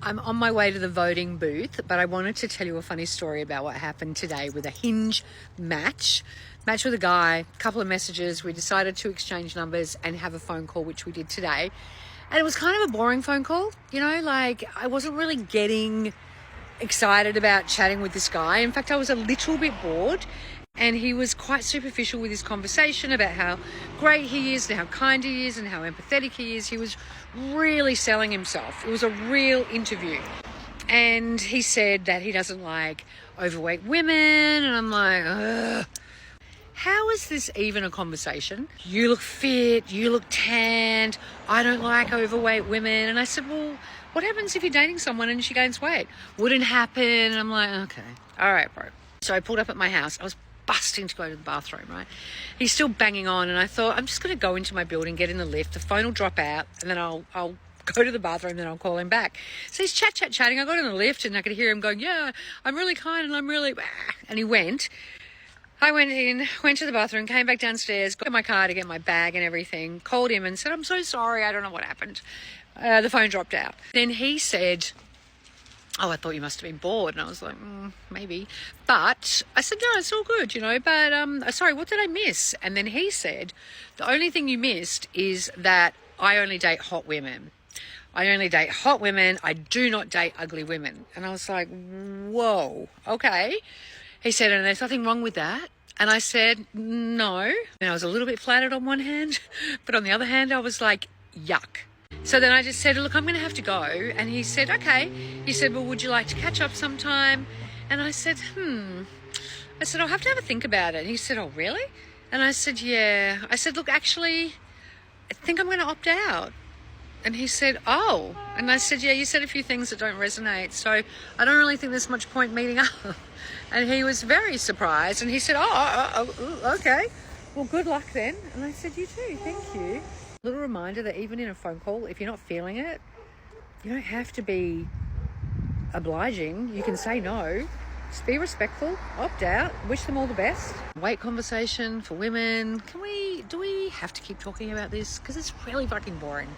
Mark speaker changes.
Speaker 1: I'm on my way to the voting booth, but I wanted to tell you a funny story about what happened today with a Hinge match with a guy, a couple of messages. We decided to exchange numbers and have a phone call, which we did today. And it was kind of a boring phone call, you know, like I wasn't really getting excited about chatting with this guy. In fact, I was a little bit bored. And he was quite superficial with his conversation about how great he is and how kind he is and how empathetic he is. He was really selling himself. It was a real interview. And he said that he doesn't like overweight women. And I'm like, ugh. How is this even a conversation? You look fit, you look tanned, I don't like overweight women. And I said, well, what happens if you're dating someone and she gains weight? Wouldn't happen. And I'm like, okay, all right, bro. So I pulled up at my house. I was busting to go to the bathroom, right? He's still banging on, and I thought, I'm just going to go into my building, get in the lift, the phone will drop out, and then I'll go to the bathroom, then I'll call him back. So he's chatting. I got in the lift, and I could hear him going, yeah, I'm really kind, and I'm really... And he went. I went in, went to the bathroom, came back downstairs, got my car to get my bag and everything, called him and said, I'm so sorry, I don't know what happened. The phone dropped out. Then he said, oh, I thought you must have been bored. And I was like, maybe. But I said, no, it's all good, you know. But sorry, what did I miss? And then he said, the only thing you missed is that I only date hot women. I only date hot women. I do not date ugly women. And I was like, whoa, okay. He said, and there's nothing wrong with that. And I said, no. And I was a little bit flattered on one hand, but on the other hand, I was like, yuck. So then I just said, look, I'm going to have to go. And he said, okay. He said, well, would you like to catch up sometime? And I said, I said, I'll have to have a think about it. And he said, oh, really? And I said, yeah. I said, look, actually, I think I'm going to opt out. And he said, oh. And I said, yeah, you said a few things that don't resonate. So I don't really think there's much point meeting up. And he was very surprised. And he said, okay. Well, good luck then. And I said, you too. Thank you. Little reminder that even in a phone call, if you're not feeling it, you don't have to be obliging. You can say no. Just be respectful, opt out, wish them all the best. Weight conversation for women. Do we have to keep talking about this? Because it's really fucking boring.